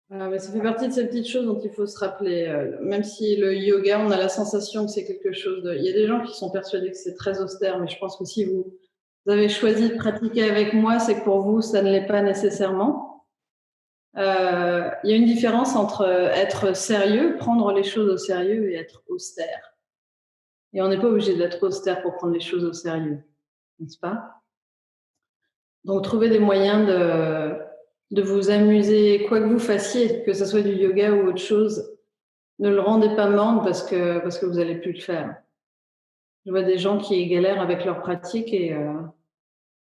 Mais ça fait partie de ces petites choses dont il faut se rappeler. Même si le yoga, on a la sensation que c'est quelque chose de... Il y a des gens qui sont persuadés que c'est très austère, mais je pense que si vous avez choisi de pratiquer avec moi, c'est que pour vous, ça ne l'est pas nécessairement. Il y a une différence entre être sérieux, prendre les choses au sérieux, et être austère. Et on n'est pas obligé d'être austère pour prendre les choses au sérieux, n'est-ce pas? Donc, trouvez des moyens de vous amuser, quoi que vous fassiez, que ce soit du yoga ou autre chose. Ne le rendez pas morne parce que vous n'allez plus le faire. Je vois des gens qui galèrent avec leur pratique et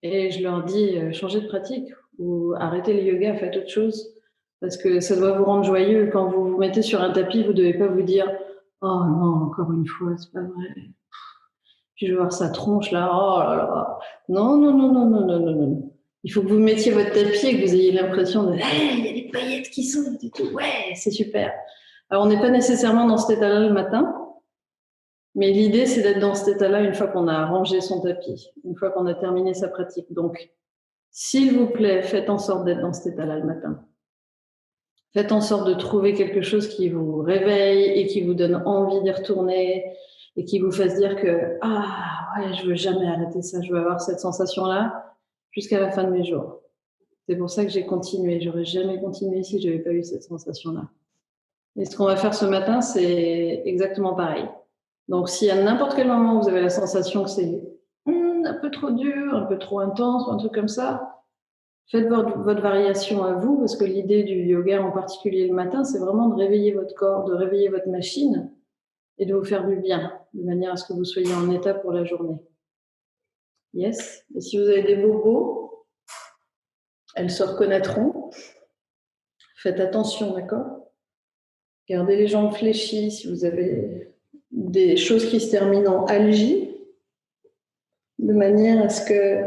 je leur dis changez de pratique ou arrêtez le yoga, faites autre chose parce que ça doit vous rendre joyeux. Quand vous vous mettez sur un tapis, vous ne devez pas vous dire oh non, encore une fois, c'est pas vrai. Puis je vais voir sa tronche là, oh là là. Non, non, non, non, non, non, non, non. Il faut que vous mettiez votre tapis et que vous ayez l'impression de hey, il y a des paillettes qui sautent et tout, ouais, c'est super. Alors on n'est pas nécessairement dans cet état-là le matin. Mais l'idée, c'est d'être dans cet état-là une fois qu'on a rangé son tapis, une fois qu'on a terminé sa pratique. Donc, s'il vous plaît, faites en sorte d'être dans cet état-là le matin. Faites en sorte de trouver quelque chose qui vous réveille et qui vous donne envie d'y retourner et qui vous fasse dire que ah ouais, je veux jamais arrêter ça, je veux avoir cette sensation-là jusqu'à la fin de mes jours. C'est pour ça que j'ai continué. J'aurais jamais continué si j'avais pas eu cette sensation-là. Et ce qu'on va faire ce matin, c'est exactement pareil. Donc, si à n'importe quel moment vous avez la sensation que c'est un peu trop dur, un peu trop intense, ou un truc comme ça, faites votre variation à vous, parce que l'idée du yoga en particulier le matin, c'est vraiment de réveiller votre corps, de réveiller votre machine et de vous faire du bien, de manière à ce que vous soyez en état pour la journée. Yes. Et si vous avez des bobos, elles se reconnaîtront. Faites attention, d'accord? Gardez les jambes fléchies si vous avez des choses qui se terminent en algie, de manière à ce que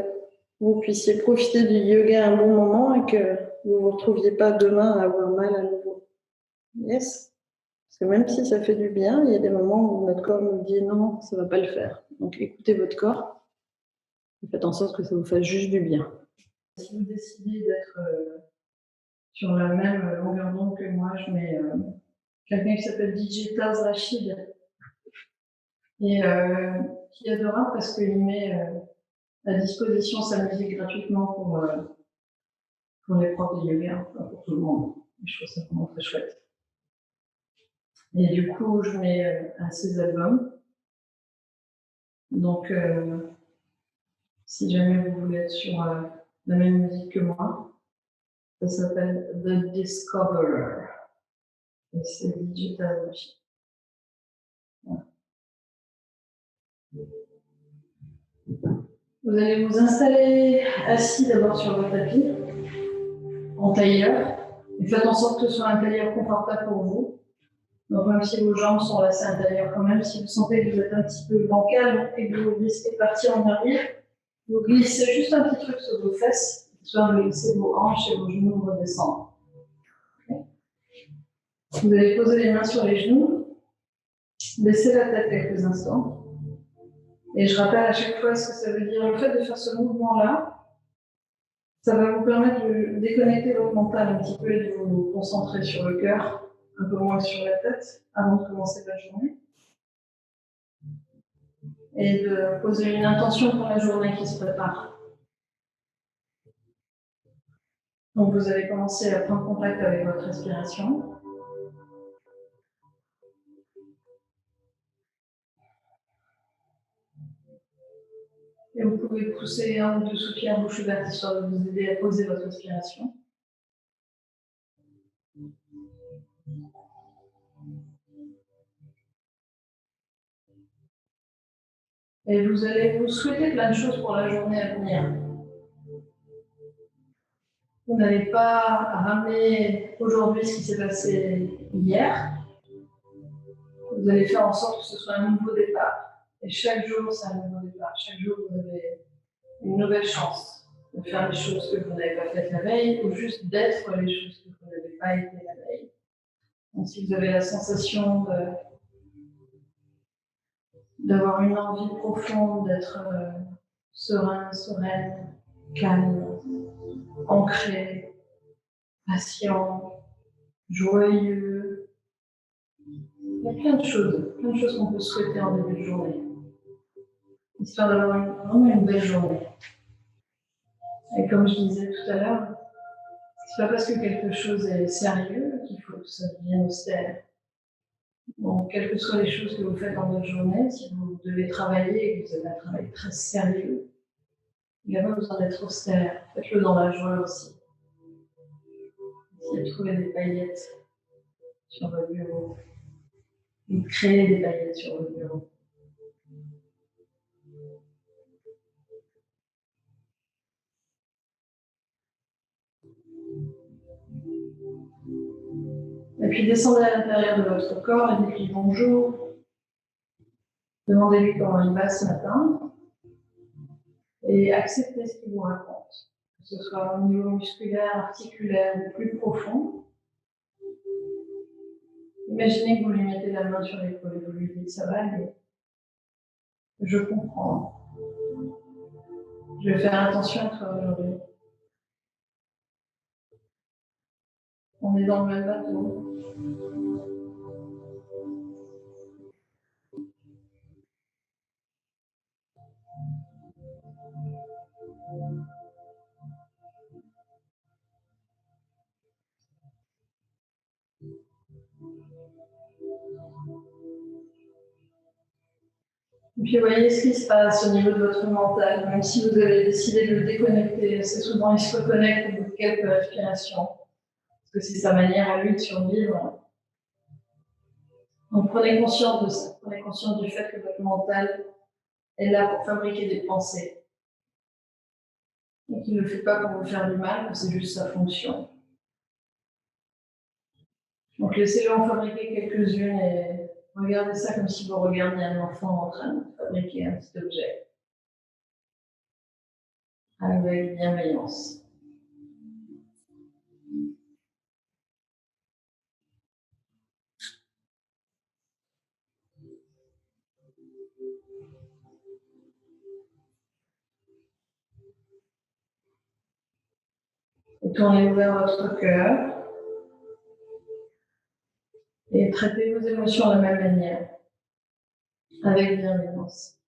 vous puissiez profiter du yoga un bon moment et que vous ne vous retrouviez pas demain à avoir mal à nouveau. Yes. Parce que même si ça fait du bien, il y a des moments où notre corps nous dit non, ça ne va pas le faire. Donc écoutez votre corps et faites en sorte que ça vous fasse juste du bien. Si vous décidez d'être sur la même longueur d'onde que moi, je mets quelqu'un qui s'appelle DJ Taz Rachid et qui est adorable parce qu'il met à disposition sa musique gratuitement pour les profs de yoga, enfin pour tout le monde. Je trouve ça vraiment très chouette. Et du coup, je mets un de ses albums. Donc, si jamais vous voulez être sur la même musique que moi, ça s'appelle The Discoverer. Et c'est Digital Machine. Voilà. Vous allez vous installer assis d'abord sur votre tapis, en tailleur, et faites en sorte que ce soit un tailleur confortable pour vous. Donc même si vos jambes sont assez intérieures quand même, si vous sentez que vous êtes un petit peu bancal et que vous risquez de partir en arrière, vous glissez juste un petit truc sur vos fesses, histoire de laisser vos hanches et vos genoux redescendre. Okay. Vous allez poser les mains sur les genoux, baisser la tête quelques instants. Et je rappelle à chaque fois ce que ça veut dire. Le fait de faire ce mouvement-là, ça va vous permettre de déconnecter votre mental un petit peu et de vous concentrer sur le cœur, un peu moins sur la tête, avant de commencer la journée. Et de poser une intention pour la journée qui se prépare. Donc vous allez commencer à prendre contact avec votre respiration. Et vous pouvez pousser un ou deux soupirs à bouche ouverte histoire de vous aider à poser votre respiration. Et vous allez vous souhaiter plein de choses pour la journée à venir. Vous n'allez pas ramener aujourd'hui ce qui s'est passé hier. Vous allez faire en sorte que ce soit un nouveau départ. Et chaque jour, c'est un nouveau départ. Chaque jour, vous avez une nouvelle chance de faire les choses que vous n'avez pas faites la veille ou juste d'être les choses que vous n'avez pas été la veille. Donc, si vous avez la sensation d'avoir une envie profonde d'être serein, sereine, calme, ancré, patient, joyeux. Il y a plein de choses qu'on peut souhaiter en début de journée, histoire d'avoir vraiment une belle journée. Et comme je disais tout à l'heure, c'est pas parce que quelque chose est sérieux qu'il faut que ça devienne austère. Donc, quelles que soient les choses que vous faites dans votre journée, si vous devez travailler et que vous avez un travail très sérieux, il n'y a pas besoin d'être austère. Faites-le dans la joie aussi. Essayez de trouver des paillettes sur votre bureau. Ou créer des paillettes sur votre bureau. Et puis descendez à l'intérieur de votre corps et dites-lui bonjour. Demandez-lui comment il va ce matin. Et acceptez ce qu'il vous raconte. Que ce soit au niveau musculaire, articulaire ou plus profond. Imaginez que vous lui mettez la main sur l'épaule et vous lui dites ça va aller. Je comprends. Je vais faire attention à toi aujourd'hui. On est dans le même bateau. Et puis voyez ce qui se passe au niveau de votre mental, même si vous avez décidé de le déconnecter. Assez souvent, il se reconnecte au bout de quelques respirations, parce que c'est sa manière à lui de survivre. Donc prenez conscience de ça, prenez conscience du fait que votre mental est là pour fabriquer des pensées. Et qu'il ne le fait pas pour vous faire du mal, que c'est juste sa fonction. Donc laissez-le en fabriquer quelques-unes et regardez ça comme si vous regardiez un enfant en train de fabriquer un petit objet. Avec bienveillance. Et tournez vers votre cœur. Et traitez vos émotions de la même manière, avec bienveillance.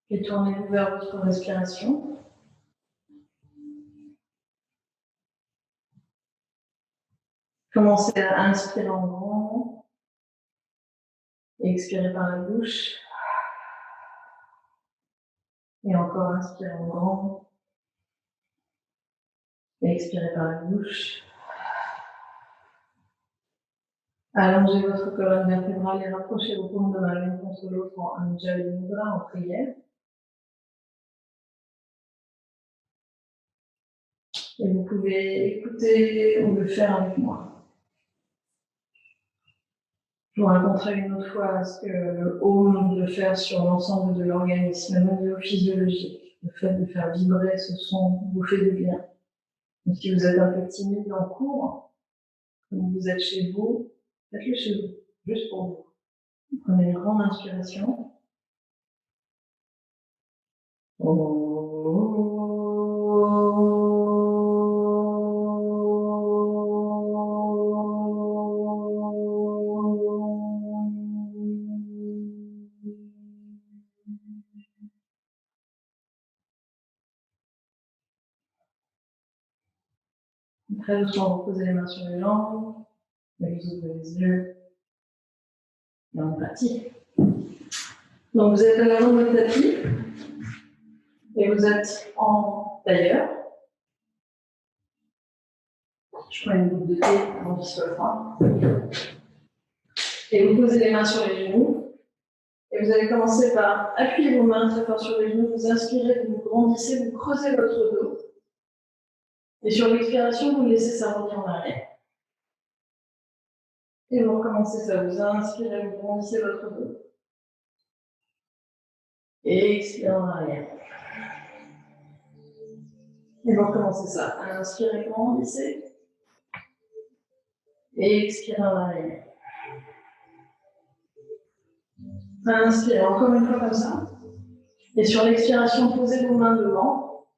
Et tournez-vous vers votre respiration. Commencez à inspirer en grand et expirer par la bouche. Et encore inspirer en grand et expirer par la bouche. Allongez votre colonne vertébrale et rapprochez vos paumes de main l'une contre l'autre en Anjali Mudra, en prière. Et vous pouvez écouter ou le faire avec moi. Je vous raconterai une autre fois ce que le Om peut faire sur l'ensemble de l'organisme, même au niveau physiologique. Le fait de faire vibrer ce son vous fait du bien. Donc, si vous êtes un peu timide en cours, comme vous êtes chez vous, faites-le chez vous, juste pour vous. Prenez une grande inspiration. Très doucement, vous posez les mains sur les jambes, vous ouvrez les yeux, et on pratique. Donc vous êtes à l'avant de votre tapis, et vous êtes en tailleur. Je prends une goutte de thé avant qu'il soit froid. Et vous posez les mains sur les genoux, et vous allez commencer par appuyer vos mains très fort sur les genoux, vous inspirez, vous grandissez, vous creusez votre dos. Et sur l'expiration, vous laissez ça revenir en arrière. Et vous recommencez ça, vous inspirez, vous grandissez votre dos. Et expirez en arrière. Et vous recommencez ça. Inspirez, grandissez. Et expirez en arrière. Inspirez encore une fois comme ça. Et sur l'expiration, posez vos mains devant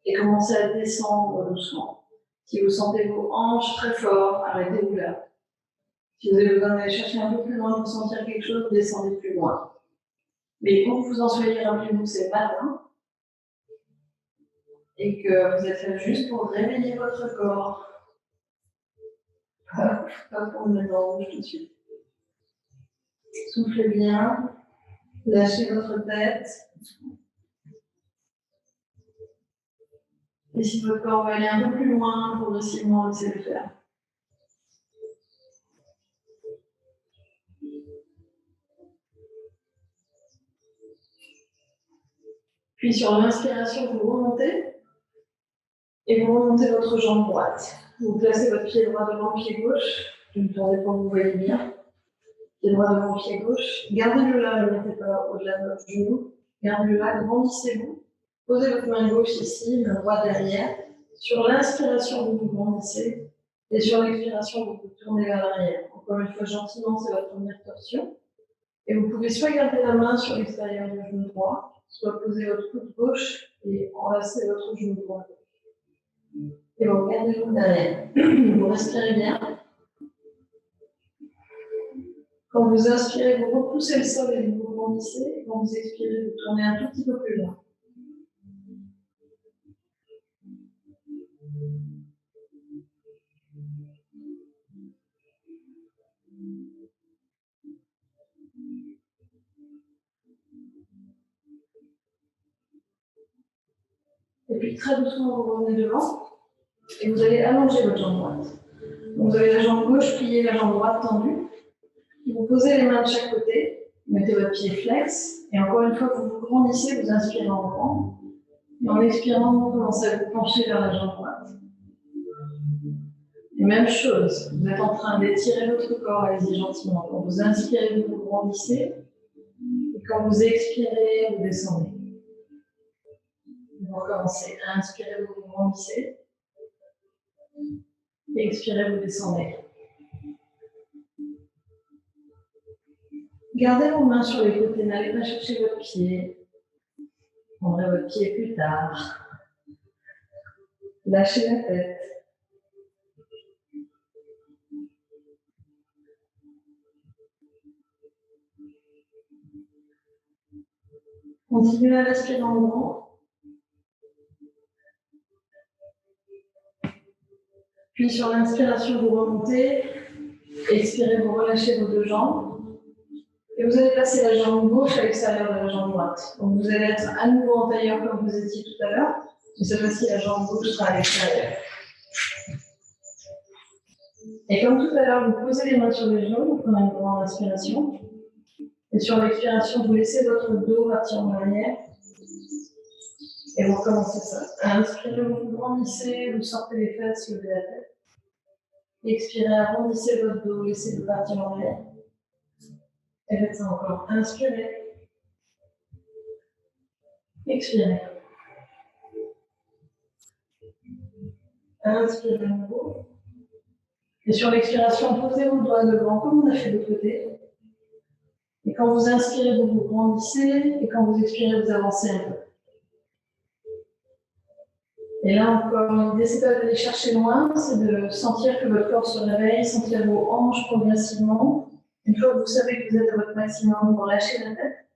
et commencez à descendre doucement. Si vous sentez vos hanches très fort, arrêtez-vous là. Si vous avez besoin d'aller chercher un peu plus loin pour sentir quelque chose, descendez plus loin. Mais pour que vous en soyez rappelez-vous, c'est matin et que vous êtes là juste pour réveiller votre corps. Pas pour le mettre dans le rouge tout de suite. Soufflez bien, lâchez votre tête. Et si votre corps va aller un peu plus loin, progressivement, laissez-le faire. Puis sur l'inspiration, vous remontez et vous remontez votre jambe droite. Vous placez votre pied droit devant le pied gauche. Je me tourne pour que vous voyez bien. Pied droit devant le pied gauche. Gardez-le là, ne le mettez pas au-delà de votre genou. Gardez-le là, grandissez-vous. Posez votre main gauche ici, main droite derrière. Sur l'inspiration, vous vous grandissez. Et sur l'expiration, vous vous tournez vers l'arrière. Encore une fois, gentiment, c'est votre première torsion. Et vous pouvez soit garder la main sur l'extérieur du genou droit, soit poser votre coude gauche et enlacer votre genou droit. Et vous regardez vous derrière. Vous respirez bien. Quand vous inspirez, vous repoussez le sol et vous grandissez. Et quand vous expirez, vous tournez un tout petit peu plus loin. Et puis très doucement, vous revenez devant et vous allez allonger votre jambe droite. Donc vous avez la jambe gauche pliée, la jambe droite tendue. Vous posez les mains de chaque côté, vous mettez votre pied flex, et encore une fois, vous vous grandissez, vous inspirez en grand, et en expirant, vous commencez à vous pencher vers la jambe droite. Et même chose, vous êtes en train d'étirer votre corps, allez-y gentiment. Quand vous inspirez, vous vous grandissez, et quand vous expirez, vous descendez. Vous recommencez. Inspirez, vous vous grandissez, et expirez, vous descendez. Gardez vos mains sur les côtés, n'allez pas chercher votre pied. Prendrez votre pied plus tard. Lâchez la tête. Continuez à respirer en grand. Puis sur l'inspiration, vous remontez. Expirez, vous relâchez vos deux jambes. Et vous allez passer la jambe gauche à l'extérieur de la jambe droite. Donc vous allez être à nouveau en tailleur comme vous étiez tout à l'heure. Mais cette fois-ci, la jambe gauche sera à l'extérieur. Et comme tout à l'heure, vous posez les mains sur les genoux, vous prenez une grande inspiration. Et sur l'expiration, vous laissez votre dos partir en arrière. Et vous recommencez ça. Inspirez, vous vous grandissez, vous sortez les fesses, levez la tête. Expirez, arrondissez votre dos, laissez-le partir en arrière. Et faites ça encore. Inspirez. Expirez. Inspirez à nouveau. Et sur l'expiration, posez vos doigts devant, comme on a fait de l'autre côté. Et quand vous inspirez, vous vous grandissez. Et quand vous expirez, vous avancez un peu. Et là encore, l'idée, c'est pas d'aller chercher loin, c'est de sentir que votre corps se réveille, sentir vos hanches progressivement. Une fois que vous savez que vous êtes à votre maximum, vous relâchez la tête.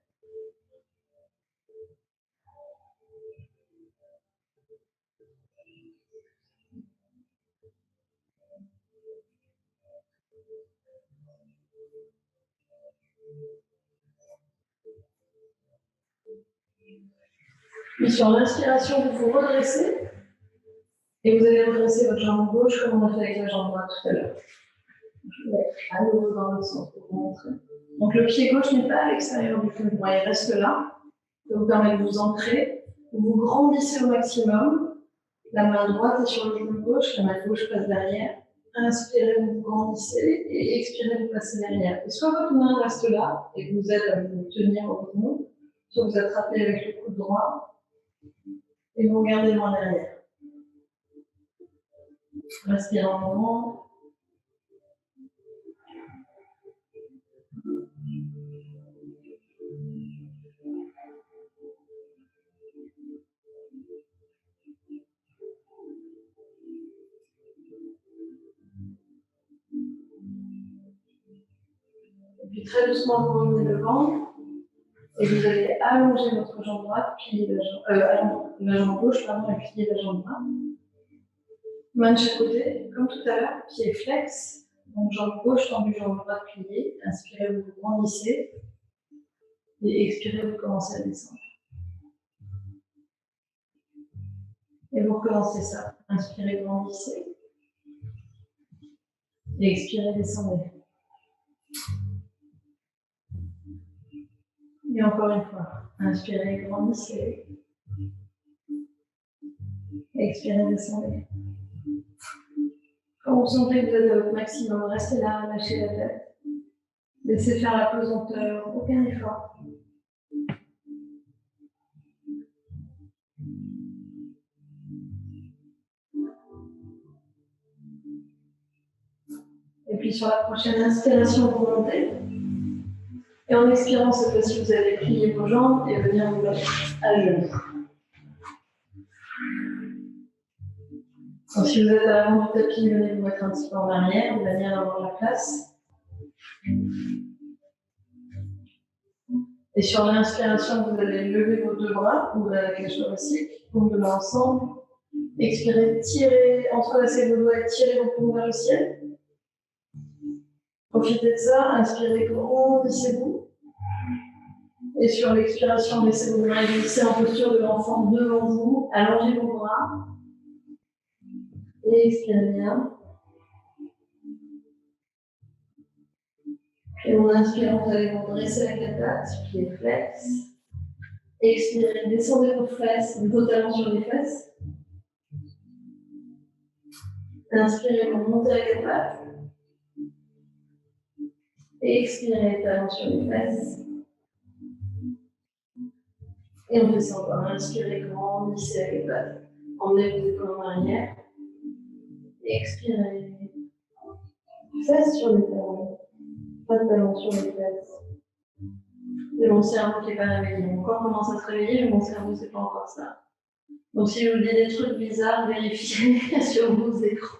Puis sur l'inspiration, vous vous redressez. Et vous allez redresser votre jambe gauche comme on a fait avec la jambe droite tout à l'heure. Je vais à nouveau dans l'autre sens pour vous montrer. Donc le pied gauche n'est pas à l'extérieur du genou droit, il reste là. Ça vous permet de vous ancrer. Vous grandissez au maximum. La main droite est sur le genou gauche, la main gauche passe derrière. Inspirez, vous grandissez et expirez, vous passez derrière. Et soit votre main reste là et vous aide à vous tenir au genou, soit vous attrapez avec le coude droit et vous regardez loin derrière. Respirez en grand. Puis très doucement, vous revenez devant. Et vous allez allonger votre jambe droite, plier la jambe gauche, pardon, et plier la jambe droite. Main de chaque côté, comme tout à l'heure, pied flex. Donc jambe gauche tendue, jambe droite pliée. Inspirez, vous grandissez. Et expirez, vous commencez à descendre. Et vous recommencez ça. Inspirez, grandissez. Et expirez, descendez. Et encore une fois. Inspirez, grandissez. Expirez, descendez. Quand vous sentez que vous êtes à votre maximum, restez là, lâchez la tête. Laissez faire la pesanteur, aucun effort. Et puis sur la prochaine inspiration, vous montez. Et en expirant, cette fois-ci, vous allez plier vos jambes et venir vous mettre à genoux. Donc, si vous êtes à l'avant du tapis, venez vous mettre un petit peu en arrière, de manière à avoir la place. Et sur l'inspiration, vous allez lever vos deux bras, ouvrez la cage thoracique, paumes de main ensemble. Expirez, tirez, entrelacez vos doigts et tirez vos paumes vers le ciel. Profitez de ça, inspirez, grandissez-vous. Et sur l'expiration, laissez vos bras glisser en posture de l'enfant devant vous, allongez vos bras. Et expirez bien. Et en inspirant, vous allez vous dresser la quatre pattes, pieds flex. Expirez, descendez vos fesses, vos talons sur les fesses. Inspirez, vous montez la quatre pattes. Expirez, talons sur les fesses. Et on descend encore. Inspirez, grandissez la quatre pattes. Emmenez vos épaules en arrière. Expirez. Fesses sur les talons. Pas de talons sur les fesses. C'est mon cerveau qui n'est pas réveillé. Mon corps commence à se réveiller, mais mon cerveau, c'est pas encore ça. Donc si je vous dis des trucs bizarres, vérifiez sur vos écrans.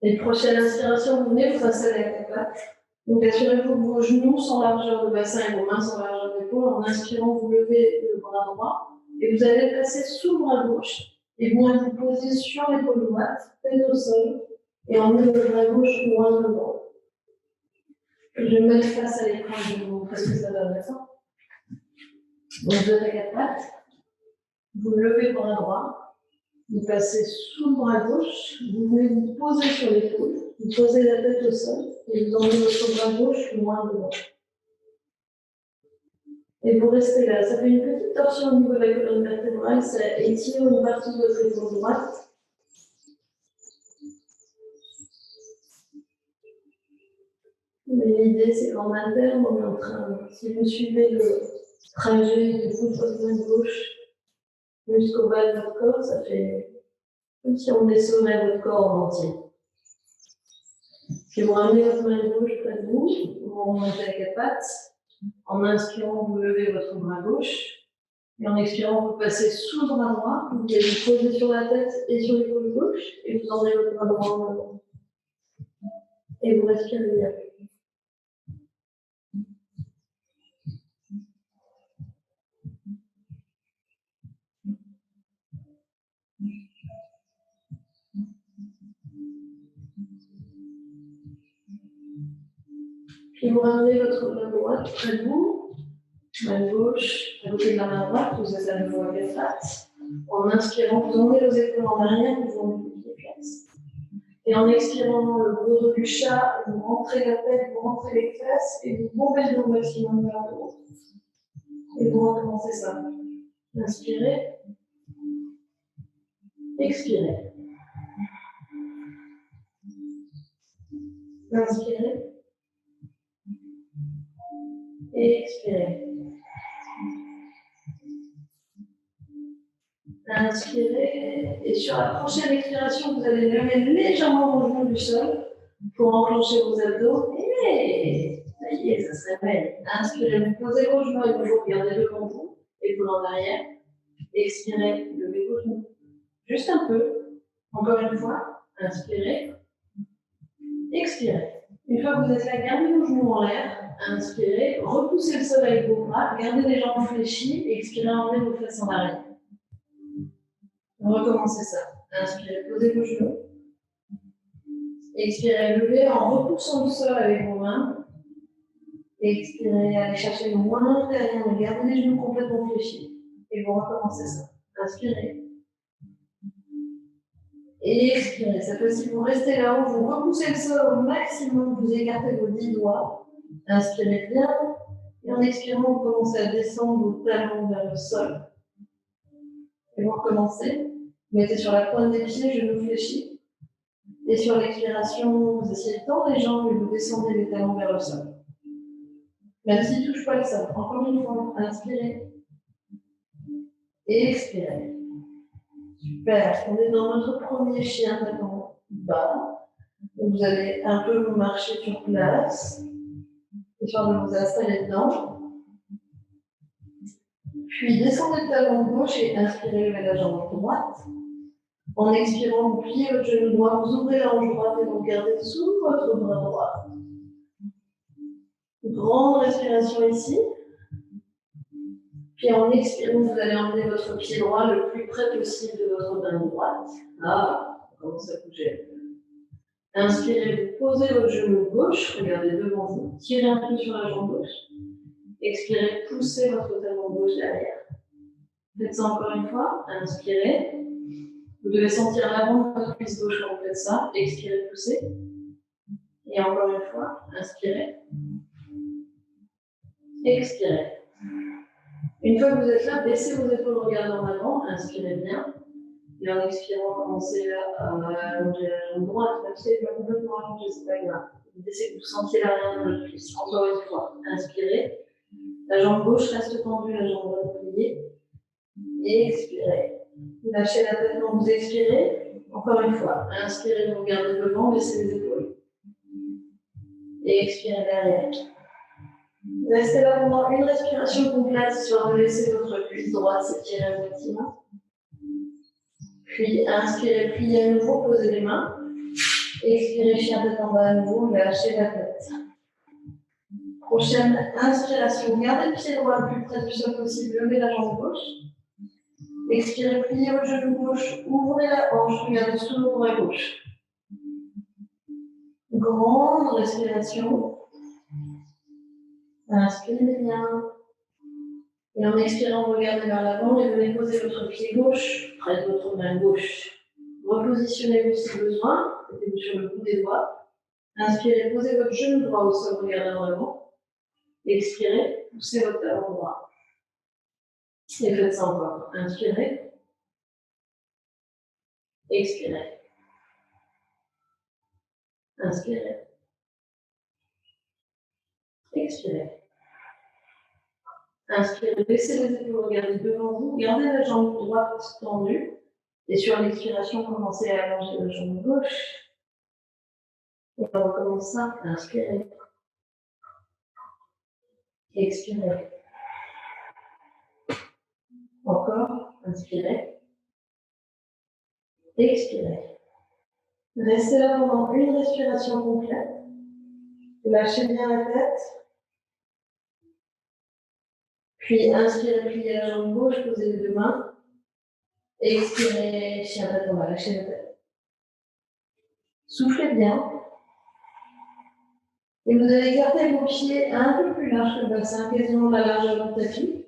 Et prochaine inspiration, vous venez vous installer à quatre pattes. Donc assurez-vous que vos genoux sont largeur de bassin et vos mains sont largeur d'épaule. En inspirant, vous levez le bras droit et vous allez le placer sous le bras gauche et venir vous poser sur l'épaule droite, tête au sol, et emmener le bras gauche loin devant. Je vais me mettre face à l'écran, je vais vous montrer ce que ça donne, d'accord? Donc vous êtes à quatre pattes, vous levez le bras droit, vous passez sous le bras gauche, vous venez vous poser sur l'épaule, vous posez la tête au sol et vous emmenez votre bras gauche loin devant. Et vous restez là. Ça fait une petite torsion au niveau de la colonne vertébrale, ça étire une partie de votre épaule droite. Mais l'idée, c'est qu'en interne, on est en train, si vous suivez le trajet du bout de votre main gauche jusqu'au bas de votre corps, ça fait comme si on descendait votre corps en entier. Si vous ramenez votre main gauche près de vous, vous remontez à quatre pattes. En inspirant, vous levez votre bras gauche. Et en expirant, vous passez sous le bras droit. Vous allez vous poser sur la tête et sur l'épaule gauche. Et vous emmenez votre bras droit en avant. Et vous respirez bien. Puis vous ramenez votre main droite près de vous, main gauche à côté de la main droite, vous êtes à nouveau à quatre pattes. En inspirant, vous emmenez vos épaules en arrière, vous emmenez les pieds flex. Et en expirant le gros dos du chat, vous rentrez la tête, vous rentrez les fesses et vous bombez le maximum vers le haut. Et vous recommencez ça. Inspirez, expirez. Inspirez. Et expirez. Inspirez. Et sur la prochaine expiration, vous allez lever légèrement vos genoux du sol pour enclencher vos abdos. Et ça y est, ça se réveille. Inspirez, vous posez vos genoux et vous regardez devant vous, épaules en arrière. Expirez, levez vos genoux. Juste un peu. Encore une fois. Inspirez. Expirez. Une fois que vous êtes là, gardez vos genoux en l'air, inspirez, repoussez le sol avec vos bras, gardez les jambes fléchies, expirez, emmenez vos fesses en arrière. Recommencez ça. Inspirez, posez vos genoux. Expirez, levez en repoussant le sol avec vos mains. Expirez, allez chercher le moins derrière, gardez les genoux complètement fléchis. Et vous recommencez ça. Inspirez. Et expirez. Cette fois-ci, vous restez là-haut, vous repoussez le sol au maximum, vous écartez vos 10 doigts. Inspirez bien. Et en expirant, vous commencez à descendre vos talons vers le sol. Et vous recommencez. Vous mettez sur la pointe des pieds, genoux fléchis. Et sur l'expiration, vous essayez de tendre les jambes et vous descendez les talons vers le sol. Même s'il ne touche pas le sol. Encore une fois, inspirez. Et expirez. Super. On est dans notre premier chien tapant bas. Donc vous allez un peu vous marcher sur place, histoire de vous installer dedans. Puis descendez le talon gauche et inspirez, levez la jambe droite. En expirant, vous pliez votre genou droit, vous ouvrez la hanche droite et vous regardez sous votre bras droit. Grande respiration ici. Puis en expirant, vous allez emmener votre pied droit le plus près possible de votre main droite. Ah, on commence à bouger. Inspirez, vous posez votre genou gauche, regardez devant vous, tirez un peu sur la jambe gauche. Expirez, poussez votre talon gauche derrière. Faites ça encore une fois. Inspirez. Vous devez sentir l'avant de votre cuisse gauche quand vous faites ça. Expirez, poussez. Et encore une fois, inspirez. Expirez. Une fois que vous êtes là, baissez vos épaules, regardez en avant, inspirez bien. Et en expirant, commencez à allonger la jambe droite, même si elle n'est pas complètement allongée, c'est pas grave. L'idée, c'est que vous sentiez l'arrière de votre cuisse. Encore une fois, inspirez. La jambe gauche reste tendue, la jambe droite pliée. Et expirez. Vous lâchez la tête quand vous expirez. Encore une fois, inspirez, vous regardez devant, baissez les épaules. Et expirez derrière. Restez là pendant une respiration complète, histoire de laisser votre cuisse droite s'étirer au maximum. Puis inspirez, pliez à nouveau, posez les mains. Expirez, chien tête en bas à nouveau, lâchez la tête. Prochaine inspiration, gardez le pied droit le plus près du sol possible, levez la jambe gauche. Expirez, pliez votre genou gauche, ouvrez la hanche, regardez sous le bras gauche. Grande respiration. Inspirez bien. Et en expirant, regardez vers l'avant et venez poser votre pied gauche près de votre main gauche. Repositionnez-vous si besoin, mettez-vous sur le bout des doigts. Inspirez, posez votre genou droit au sol, regardez en avant. Expirez, poussez votre talon droit. Et faites ça encore. Inspirez. Expirez. Inspirez. Expirez. Inspirez, baissez les épaules, regardez devant vous, gardez la jambe droite tendue. Et sur l'expiration, commencez à allonger la jambe gauche. Et on recommence ça. Inspirez. Expirez. Encore. Inspirez. Expirez. Restez là pendant une respiration complète. Lâchez bien la tête. Puis inspirez, pliez la jambe gauche, posez les deux mains. Expirez, chien tête en bas, lâchez la tête. Soufflez bien. Et vous allez garder vos pieds un peu plus larges que le bassin, quasiment la largeur du tapis.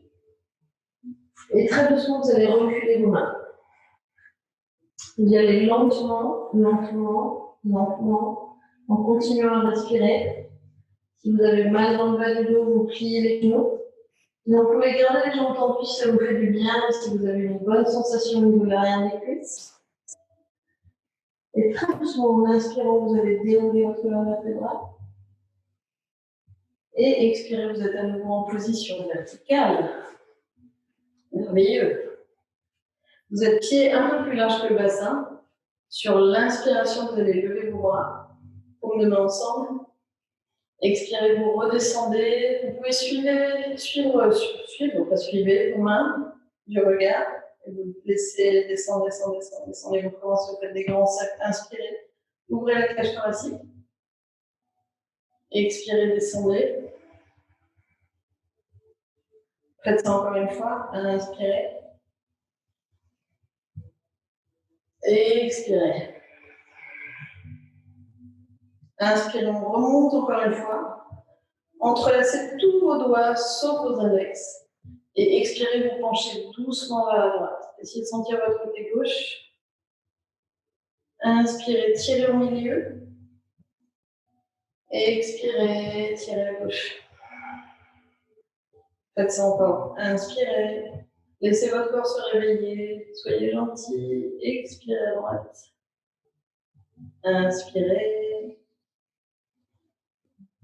Et très doucement, vous allez reculer vos mains. Vous y allez lentement, lentement, lentement, en continuant à respirer. Si vous avez mal dans le bas du dos, vous pliez les genoux. Vous pouvez garder les jambes tendues si ça vous fait du bien, si vous avez une bonne sensation au niveau de l'arrière des cuisses. Et très doucement, en inspirant, vous allez dérouler votre colonne vertébrale. Et expirez, vous êtes à nouveau en position verticale. Merveilleux. Vous êtes pieds un peu plus larges que le bassin. Sur l'inspiration, vous allez lever vos bras. Paumes de main ensemble. Expirez, vous redescendez. Vous pouvez suivre, pas suivez vos mains du regard. Et vous laissez descendre. Et vous commencez, vous faites des grands cercles. Inspirez. Ouvrez la cage thoracique. Expirez, descendez. Faites ça encore une fois. Inspirez. Et expirez. Inspirez, on remonte encore une fois. Entrelacez tous vos doigts, sauf vos index. Et expirez, vous penchez doucement vers la droite. Essayez de sentir votre côté gauche. Inspirez, tirez au milieu. Et expirez, tirez à gauche. Faites ça encore. Inspirez. Laissez votre corps se réveiller. Soyez gentil. Expirez à droite. Inspirez.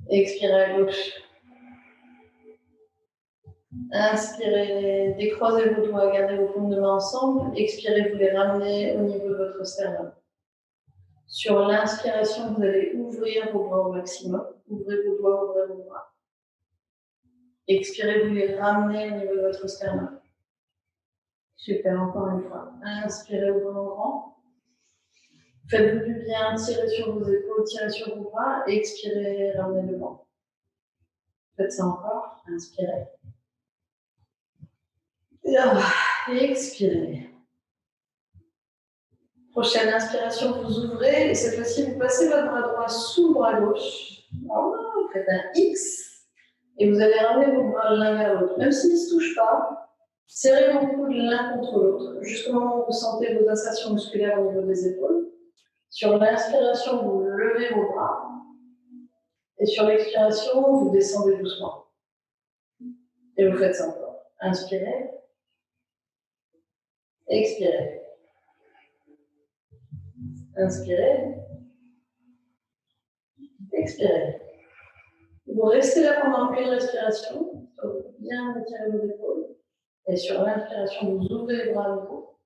Expirez à gauche. Inspirez, décroisez vos doigts, gardez vos paumes de main ensemble. Expirez, vous les ramenez au niveau de votre sternum. Sur l'inspiration, vous allez ouvrir vos bras au maximum. Ouvrez vos doigts, ouvrez vos bras. Expirez, vous les ramenez au niveau de votre sternum. Super, encore une fois. Inspirez, ouvrez en grand. Faites-vous du bien, tirez sur vos épaules, tirez sur vos bras. Expirez, ramenez le ventre. Faites ça encore. Inspirez. Et expirez. Prochaine inspiration, vous ouvrez et cette fois-ci, vous placez votre bras droit sous le bras gauche. Vous faites un X et vous allez ramener vos bras l'un vers l'autre. Même s'ils ne se touchent pas, serrez vos coudes l'un contre l'autre jusqu'au moment où vous sentez vos insertions musculaires au niveau des épaules. Sur l'inspiration, vous levez vos bras et sur l'expiration, vous descendez doucement. Et vous faites ça encore. Inspirez. Expirez. Inspirez. Expirez. Vous restez là pendant une respiration. Vous bien étirer vos épaules. Et sur l'inspiration, vous ouvrez les bras à nouveau.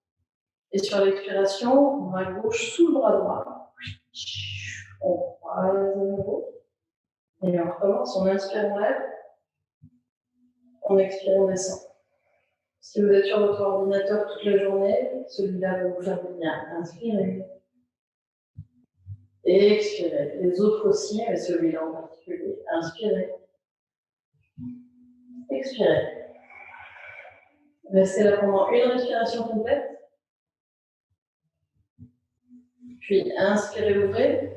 Et sur l'expiration, bras gauche sous le bras droit. On croise à nouveau. Et on recommence. On inspire, on lève. On expire, on descend. Si vous êtes sur votre ordinateur toute la journée, celui-là va vous faire du bien. Inspirez. Et expirez. Les autres aussi, mais celui-là en particulier. Inspirez. Expirez. Restez là pendant une respiration complète. Puis inspirez, ouvrez.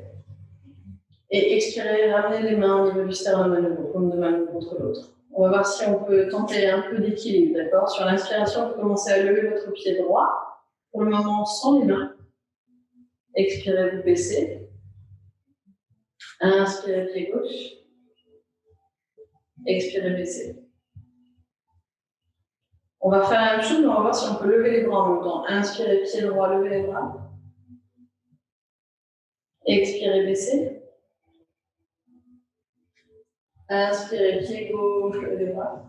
Et expirez, ramenez les mains au niveau du sternum à nouveau, paume de main l'une contre l'autre. On va voir si on peut tenter un peu d'équilibre, d'accord? Sur l'inspiration, vous commencez à lever votre pied droit. Pour le moment, sans les mains. Expirez, vous baissez. Inspirez, pied gauche. Expirez, baissez. On va faire la même chose, mais on va voir si on peut lever les bras en même temps. Inspirez, pied droit, levez les bras. Expirez, baissez. Inspirez, pied gauche, levez les bras.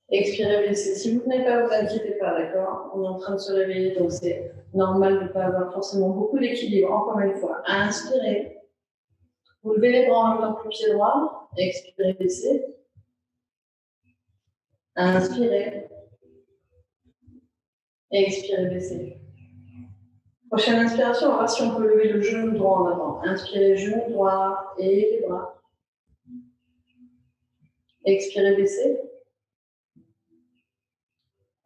Expirez, baissez. Si vous ne venez pas, vous inquiétez pas, d'accord? On est en train de se réveiller, donc c'est normal de ne pas avoir forcément beaucoup d'équilibre. Encore une fois, inspirez. Vous levez les bras en même temps que le pied droit. Expirez, baissez. Inspirez. Expirez, baissez. Prochaine inspiration, on va voir si on peut lever le genou droit en avant. Inspirez, genou droit et les bras. Expirez, baissez.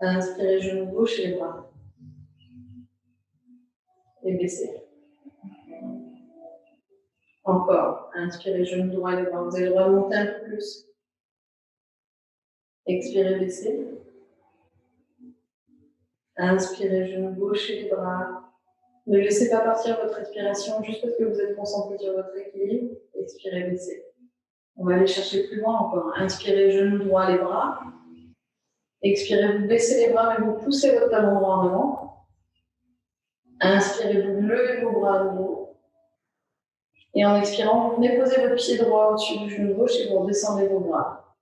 Inspirez, genou gauche et les bras. Et baissez. Encore. Inspirez, genou droit et les bras. Vous allez remonter un peu plus. Expirez, baissez. Inspirez, genou gauche et les bras. Ne laissez pas partir votre respiration juste parce que vous êtes concentré sur votre équilibre. Expirez, baissez. On va aller chercher plus loin encore. Inspirez, genou droit, les bras. Expirez, vous baissez les bras, mais vous poussez votre talon droit en avant. Inspirez, vous levez vos bras à nouveau. Et en expirant, vous venez poser votre pied droit au-dessus du genou gauche et vous redescendez vos bras.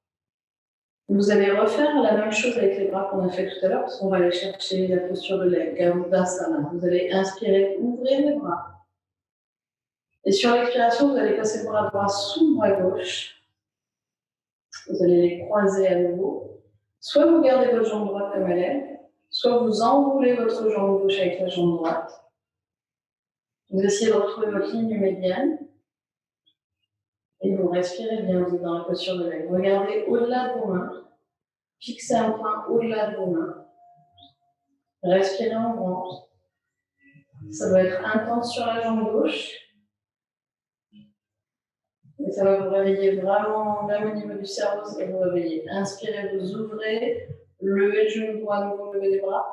Vous allez refaire la même chose avec les bras qu'on a fait tout à l'heure, parce qu'on va aller chercher la posture de l'aigle, Garudasana. Vous allez inspirer, ouvrir les bras. Et sur l'expiration, vous allez passer le bras droit sous le bras gauche. Vous allez les croiser à nouveau. Soit vous gardez votre jambe droite comme elle est, soit vous enroulez votre jambe gauche avec la jambe droite. Vous essayez de retrouver votre ligne médiane. Et vous respirez bien, vous êtes dans la posture de l'aigle. Regardez au-delà de vos mains. Fixez un point au-delà de vos mains. Respirez en grand. Ça doit être intense sur la jambe gauche. Et ça va vous réveiller vraiment, même au niveau du cerveau, ça va vous réveiller. Inspirez, vous ouvrez. Levez le genou droit, à nouveau, levez les bras.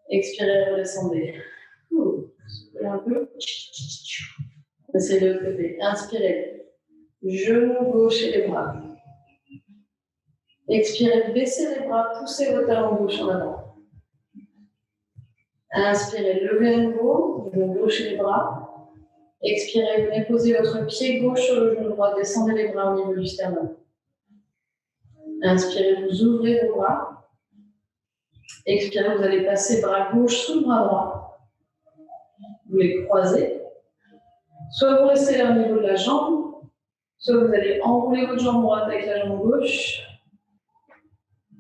Expirez, redescendez. Soufflez un peu. Essayez de l'autre côté. Inspirez. Genou gauche et les bras. Expirez, baissez les bras, poussez vos talons gauche en avant. Inspirez, levez à nouveau, genou gauche et les bras. Expirez, venez poser votre pied gauche sur le genou droit, descendez les bras au niveau du sternum. Inspirez, vous ouvrez vos bras. Expirez, vous allez passer bras gauche sous le bras droit. Vous les croisez. Soit vous restez là au niveau de la jambe, soit vous allez enrouler votre jambe droite avec la jambe gauche.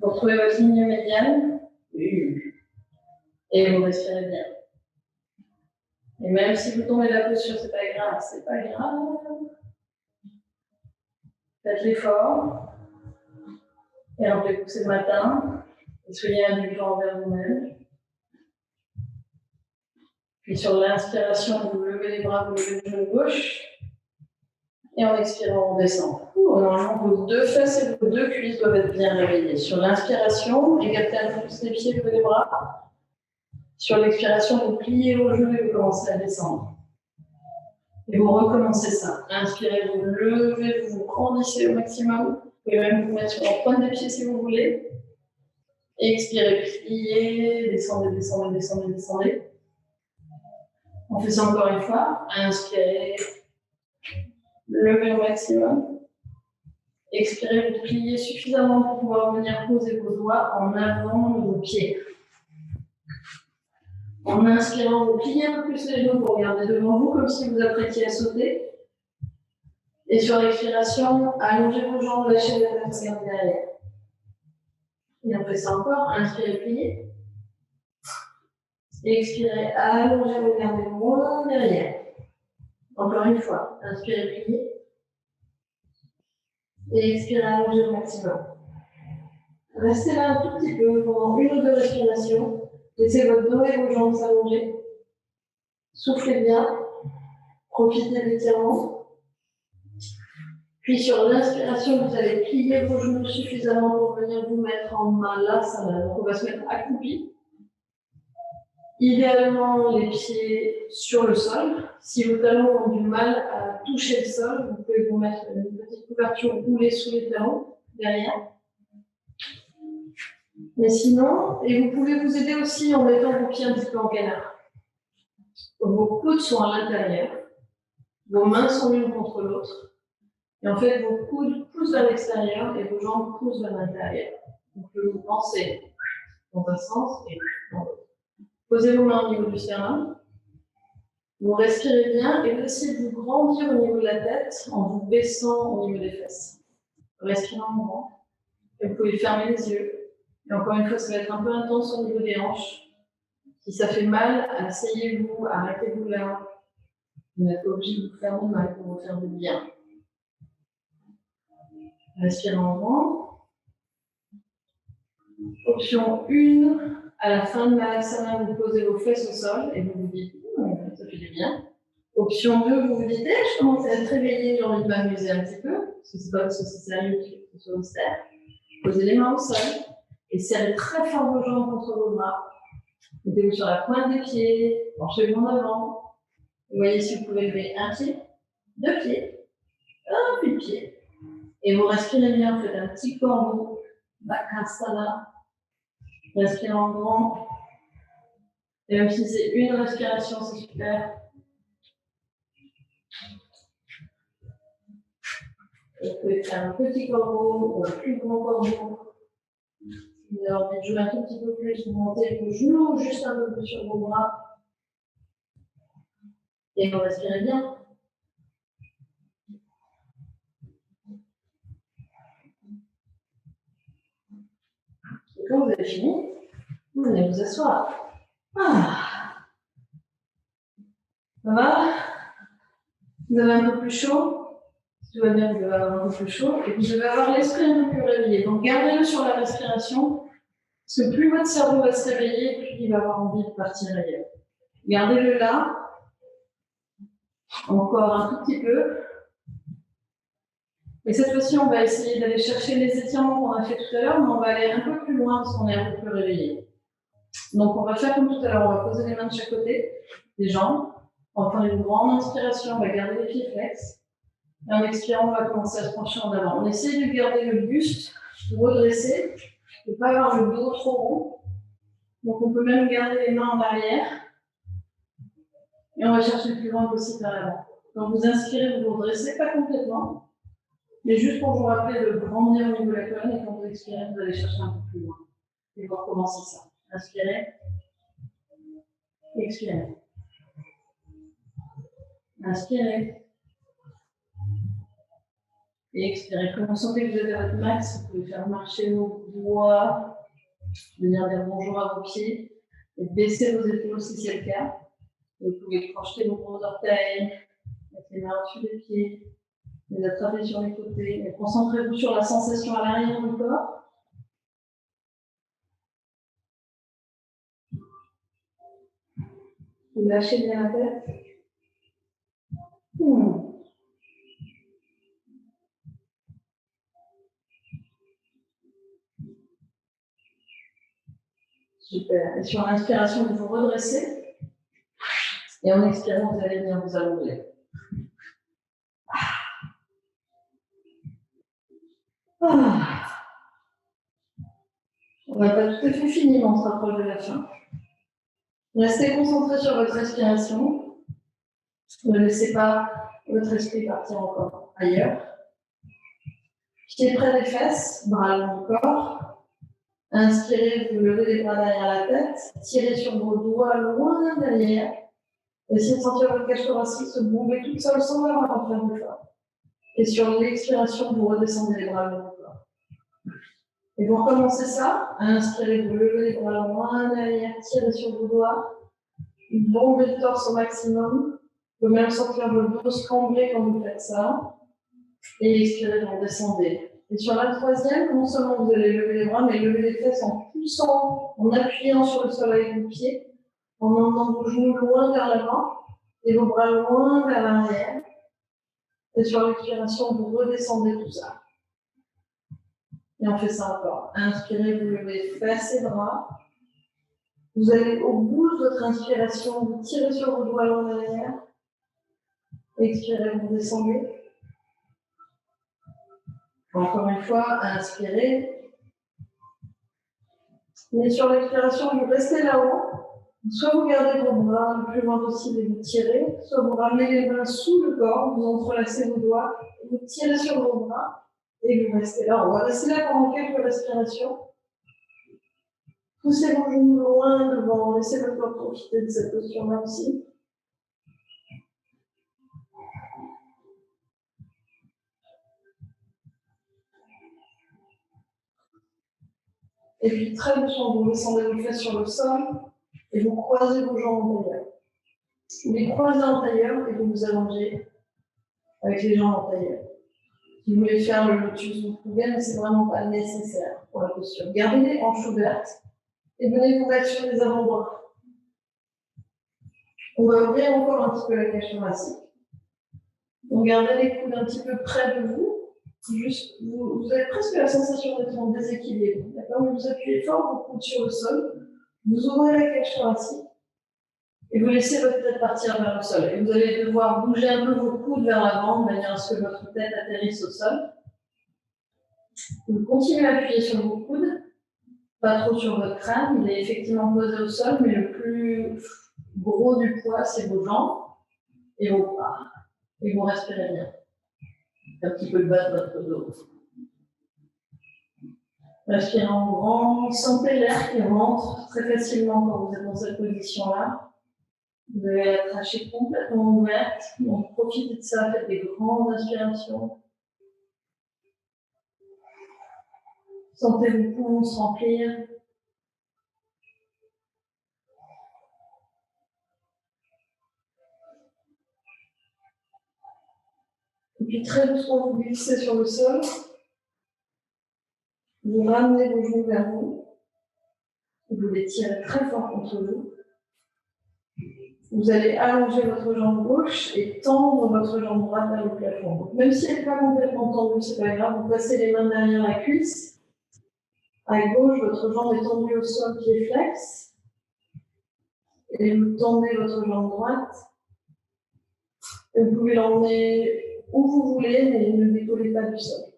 Vous retrouvez votre ligne médiane. Et vous respirez bien. Et même si vous tombez de la posture, c'est pas grave, c'est pas grave. Faites l'effort. Et on peut pousser le matin. Et soyez indulgents envers vous-même. Puis sur l'inspiration, vous levez les bras, vous levez le genou gauche. Et en expirant, on descend. Normalement, vos deux fesses et vos deux cuisses doivent être bien réveillées. Sur l'inspiration, écartez un peu plus les pieds, levez les bras. Sur l'expiration, vous pliez vos genoux et vous commencez à descendre. Et vous recommencez ça. Inspirez, vous levez, vous vous grandissez au maximum. Vous pouvez même vous mettre sur la pointe des pieds si vous voulez. Expirez, pliez, descendez, descendez, descendez, descendez. On fait ça encore une fois. Inspirez, levez au maximum. Expirez, vous pliez suffisamment pour pouvoir venir poser vos doigts en avant de vos pieds. En inspirant, vous pliez un peu plus les genoux pour regarder devant vous comme si vous apprêtiez à sauter. Et sur l'expiration, allongez vos jambes, lâchez la tête, regardez derrière. Et on fait ça encore. Inspirez, pliez. Et expirez, allongez, regardez loin derrière. Encore une fois. Inspirez, pliez. Et expirez, allongez au maximum. Restez là un tout petit peu pendant une ou deux respirations. Laissez votre dos et vos jambes s'allonger. Soufflez bien. Profitez de l'étirement. Puis sur l'inspiration, vous allez plier vos genoux suffisamment pour venir vous mettre en malasana. Donc on va se mettre accroupi. Idéalement, les pieds sur le sol. Si vos talons ont du mal à toucher le sol, vous pouvez vous mettre une petite couverture roulée sous les talons, derrière. Mais sinon, et vous pouvez vous aider aussi en mettant vos pieds un petit peu en canard. Vos coudes sont à l'intérieur. Vos mains sont l'une contre l'autre. Et en fait, vos coudes poussent vers l'extérieur et vos jambes poussent vers l'intérieur. Donc, vous pensez dans un sens et dans l'autre. Posez vos mains au niveau du sternum. Vous respirez bien et vous essayez de vous grandir au niveau de la tête en vous baissant au niveau des fesses. Respirez en grand. Et vous pouvez fermer les yeux. Et encore une fois, ça va être un peu intense au niveau des hanches. Si ça fait mal, asseyez-vous, arrêtez-vous là. Vous n'êtes pas obligé de vous faire du mal pour vous faire du bien. Respirez en grand. Option 1, à la fin de Malasana, vous posez vos fesses au sol et vous vous dites ça fait du bien. Option 2, vous vous dites je commence à être réveillée, j'ai envie de m'amuser un petit peu, parce que c'est pas parce que c'est sérieux que ce soit austère. Posez les mains au sol et serrez très fort vos jambes contre vos bras. Mettez-vous sur la pointe des pieds, penchez-vous en avant. Vous voyez si vous pouvez lever un pied, deux pieds, un puis de pied. Et vous respirez bien, vous faites un petit corbeau, Bakasana. Respirez en grand. Et même si c'est une respiration, c'est super. Vous pouvez faire un petit corbeau ou un plus grand corbeau. Vous avez envie de jouer un tout petit peu plus, vous montez vos genoux juste un peu plus sur vos bras. Et vous respirez bien. Et quand vous avez fini, vous venez vous asseoir. Ça va? Vous avez un peu plus chaud? Tout va bien, vous devez avoir un peu plus chaud et vous devez avoir l'esprit un peu plus réveillé. Donc gardez-le sur la respiration, parce que plus votre cerveau va se réveiller, plus il va avoir envie de partir ailleurs. Gardez-le là, encore un tout petit peu. Et cette fois-ci, on va essayer d'aller chercher les étirements qu'on a fait tout à l'heure, mais on va aller un peu plus loin parce qu'on est un peu plus réveillé. Donc on va faire comme tout à l'heure, on va poser les mains de chaque côté, les jambes. On va prendre une grande inspiration, on va garder les pieds flex. Et en expirant, on va commencer à se pencher en avant. On essaie de garder le buste redressé, de ne pas avoir le dos trop rond. Donc on peut même garder les mains en arrière. Et on va chercher le plus loin possible vers l'avant. Quand vous inspirez, vous vous redressez, pas complètement, mais juste pour vous rappeler de grandir au niveau de la colonne. Et quand vous expirez, vous allez chercher un peu plus loin. Et vous recommencez ça. Inspirez, expirez. Inspirez. Et expirez. Quand vous sentez que vous êtes à votre max, vous pouvez faire marcher vos doigts, venir dire bonjour à vos pieds, et baisser vos épaules si c'est le cas. Vous pouvez projeter vos gros orteils, mettre les mains au-dessus des pieds, les attraper sur les côtés, et concentrez-vous sur la sensation à l'arrière du corps. Vous lâchez bien la tête. Super. Et sur l'inspiration, vous vous redressez. Et en expirant, vous allez venir vous allonger. On n'a pas tout à fait fini, mais on se rapproche de la fin. Restez concentré sur votre respiration. Ne laissez pas votre esprit partir encore ailleurs. Pieds près des fesses, bras long du corps. Inspirez, vous levez les bras derrière la tête. Tirez sur vos doigts loin derrière. Essayez de sentir votre cage thoracique se bomber toute seule sans avoir à faire d'effort. Et sur l'expiration, vous redescendez les bras long du corps. Et vous recommencez ça. Inspirez, vous levez les bras loin derrière. Tirez sur vos doigts. Bombez le torse au maximum. Vous pouvez même sentir votre dos se cambrer quand vous faites ça. Et expirez, vous redescendez. Et sur la troisième, non seulement vous allez lever les bras, mais lever les fesses en poussant, en appuyant sur le sol avec vos pieds, en emmenant vos genoux loin vers l'avant et vos bras loin vers l'arrière. Et sur l'expiration, vous redescendez tout ça. Et on fait ça encore. Inspirez, vous levez fesses et bras. Vous allez au bout de votre inspiration, vous tirez sur vos doigts loin derrière. Expirez, vous descendez. Encore une fois, inspirez. Mais sur l'expiration, vous restez là-haut. Soit vous gardez vos bras le plus loin possible et vous tirez, soit vous ramenez les mains sous le corps, vous entrelacez vos doigts, vous tirez sur vos bras et vous restez là. On va rester là pendant quelques respirations. Poussez vos genoux loin devant, laissez votre corps profiter de cette posture-là aussi. Et puis très doucement, vous descendez vos fesses sur le sol et vous croisez vos jambes en tailleur. Vous les croisez en tailleur et vous vous allongez avec les jambes en tailleur. Si vous voulez faire le lotus, vous pouvez, mais c'est vraiment pas nécessaire pour la posture. Gardez les hanches ouvertes et venez vous mettre sur les avant-bras. On va ouvrir encore un petit peu la cage thoracique. Donc gardez les coudes un petit peu près de vous. Juste, vous avez presque la sensation d'être en déséquilibre. D'accord? Mais vous appuyez fort vos coudes sur le sol. Vous ouvrez la cage thoracique et vous laissez votre tête partir vers le sol. Et vous allez devoir bouger un peu vos coudes vers l'avant de manière à ce que votre tête atterrisse au sol. Vous continuez à appuyer sur vos coudes, pas trop sur votre crâne. Il est effectivement posé au sol, mais le plus gros du poids, c'est vos jambes et vos bras. Et vous respirez bien. Un petit peu le bas de votre dos. Respirez en grand, sentez l'air qui rentre très facilement quand vous êtes dans cette position-là. Vous avez la trachée complètement ouverte, donc profitez de ça, faites des grandes inspirations. Sentez vos poumons se remplir. Et puis très doucement, vous glissez sur le sol. Vous ramenez vos genoux vers vous. Vous les tirez très fort contre vous. Vous allez allonger votre jambe gauche et tendre votre jambe droite vers le plafond. Donc, même si elle n'est pas complètement tendue, c'est pas grave. Vous passez les mains derrière la cuisse. À gauche, votre jambe est tendue au sol, pied flex. Et vous tendez votre jambe droite. Et vous pouvez l'emmener où vous voulez, mais ne décollez pas du sol.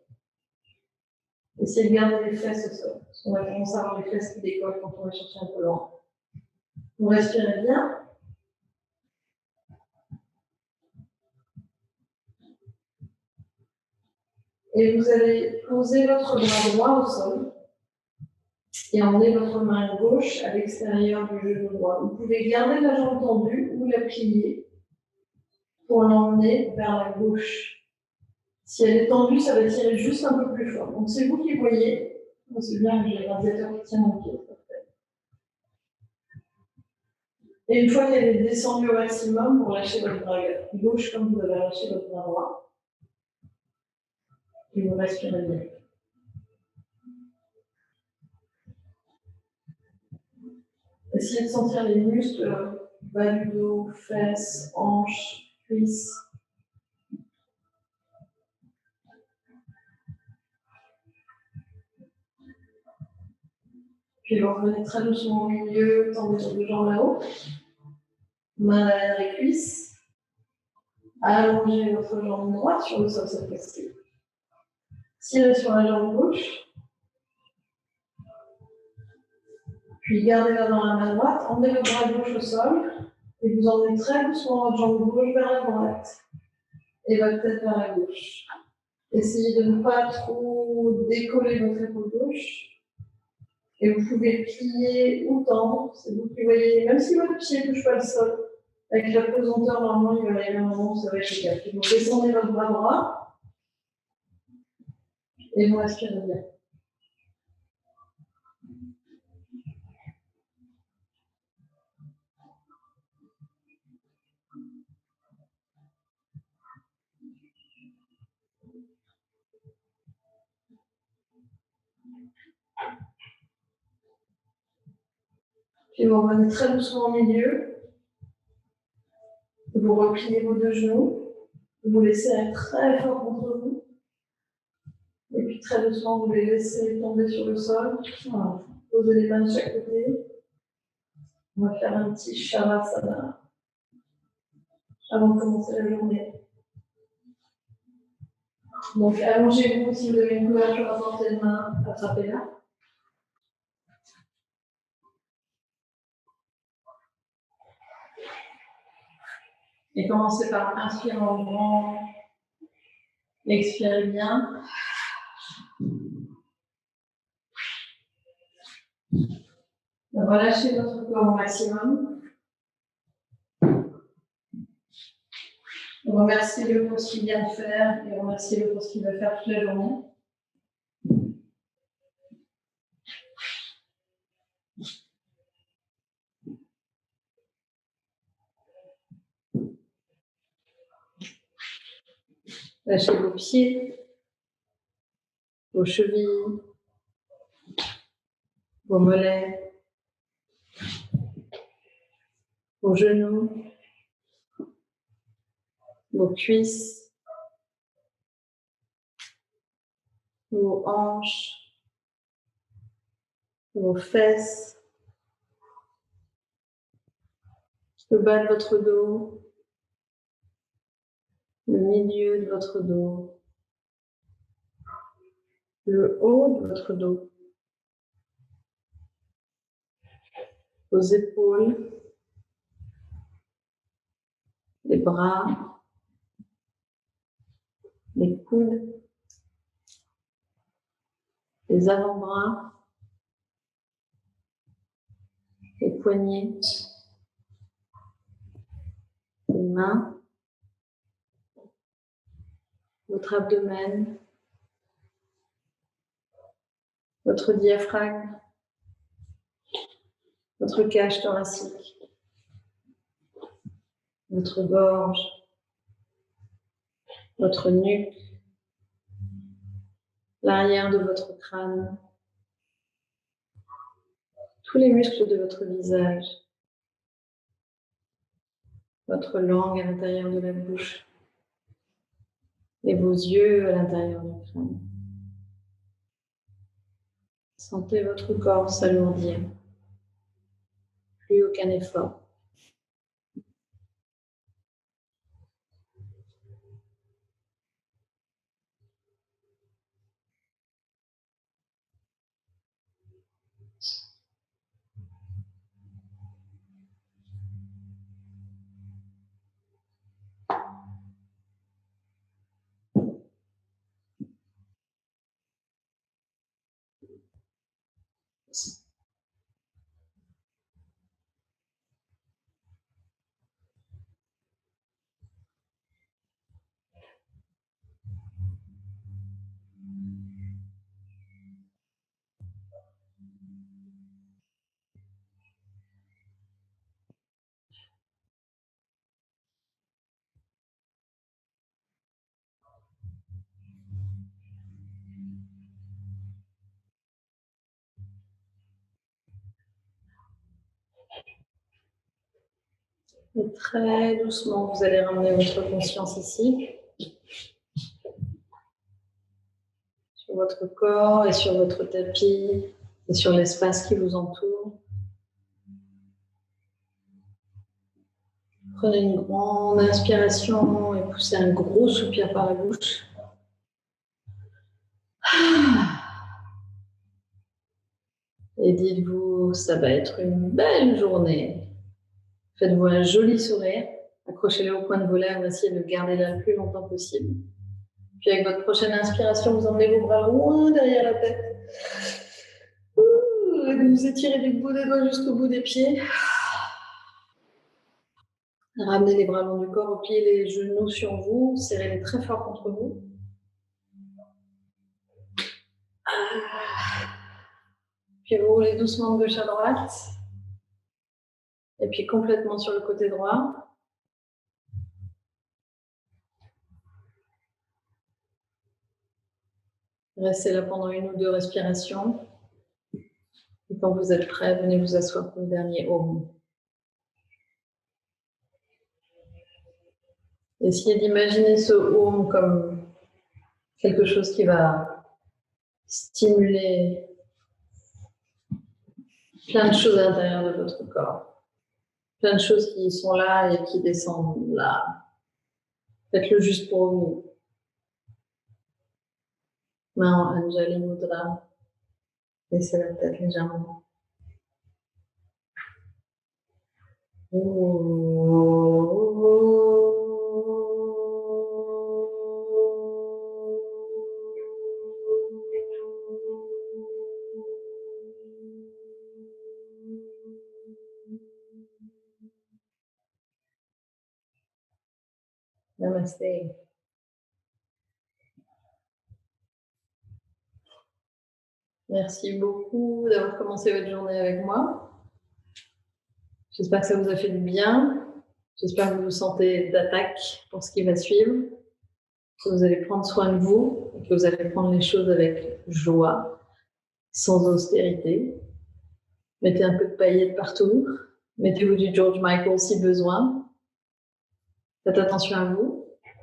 Essayez de garder les fesses au sol. Parce qu'on va commencer à avoir les fesses qui décollent quand on va chercher un peu loin. Vous respirez bien. Et vous allez poser votre bras droit au sol et emmener votre main gauche à l'extérieur du genou droit. Vous pouvez garder la jambe tendue ou la plier pour l'emmener vers la gauche. Si elle est tendue, ça va tirer juste un peu plus fort. Donc c'est vous qui voyez. C'est bien que j'ai le radiateur qui tient mon pied. Et une fois qu'elle est descendue au maximum, vous lâchez votre bras gauche comme vous avez lâché votre bras droit. Et vous respirez bien. Essayez de sentir les muscles bas du dos, fesses, hanches, cuisses. Puis vous revenez très doucement au milieu, tendez vos deux jambes là-haut. Main derrière les cuisses. Allongez votre jambe droite sur le sol cette fois-ci. Tirez sur la jambe gauche. Puis gardez-la dans la main droite. Emmenez le bras gauche au sol. Et vous emmenez très doucement votre jambe gauche vers la droite. Et votre tête vers la gauche. Essayez de ne pas trop décoller votre épaule gauche. Et vous pouvez plier ou tendre, c'est vous qui voyez, même si votre pied ne touche pas le sol, avec la pesanteur, normalement, il va y avoir un moment où ça va être égal. Vous descendez votre bras droit et vous respirez bien. Puis vous revenez très doucement au milieu. Vous repliez vos deux genoux. Vous laissez aller très fort contre vous. Et puis très doucement, vous les laissez tomber sur le sol. Voilà. Posez les mains de chaque côté. On va faire un petit Shavasana avant de commencer la journée. Donc allongez-vous si vous avez une couverture à portée de main, attrapez-la. Et commencez par inspirer en grand, expirez bien. Relâchez votre corps au maximum. Remerciez-le pour ce qu'il vient de faire et remerciez-le pour ce qu'il va faire toute la journée. Lâchez vos pieds, vos chevilles, vos mollets, vos genoux, vos cuisses, vos hanches, vos fesses, le bas de votre dos, le milieu de votre dos, le haut de votre dos, vos épaules, les bras, les coudes, les avant-bras, les poignets, les mains, votre abdomen, votre diaphragme, votre cage thoracique, votre gorge, votre nuque, l'arrière de votre crâne, tous les muscles de votre visage, votre langue à l'intérieur de la bouche et vos yeux à l'intérieur du crâne. Sentez votre corps s'alourdir. Plus aucun effort. Et très doucement, vous allez ramener votre conscience ici, sur votre corps et sur votre tapis et sur l'espace qui vous entoure. Prenez une grande inspiration et poussez un gros soupir par la bouche. Et dites-vous, ça va être une belle journée. Faites-vous un joli sourire. Accrochez-le au coin de vos lèvres, essayez de le garder là le plus longtemps possible. Puis avec votre prochaine inspiration, vous emmenez vos bras loin derrière la tête. Et vous étirez du bout des doigts jusqu'au bout des pieds. Ramenez les bras long du corps, repliez les genoux sur vous, serrez-les très fort contre vous. Puis vous roulez doucement de gauche à droite. Et puis complètement sur le côté droit. Restez là pendant une ou deux respirations. Et quand vous êtes prêt, venez vous asseoir pour le dernier Om. Essayez d'imaginer ce Om comme quelque chose qui va stimuler plein de choses à l'intérieur de votre corps. Plein de choses qui sont là et qui descendent là. Faites-le juste pour vous. Main en Anjali Mudra. Laissez la tête légèrement. Namaste. Merci beaucoup d'avoir commencé votre journée avec moi. J'espère que ça vous a fait du bien. J'espère que vous vous sentez d'attaque pour ce qui va suivre. Que vous allez prendre soin de vous et que vous allez prendre les choses avec joie, sans austérité. Mettez un peu de paillettes partout. Mettez-vous du George Michael si besoin. Faites attention à vous.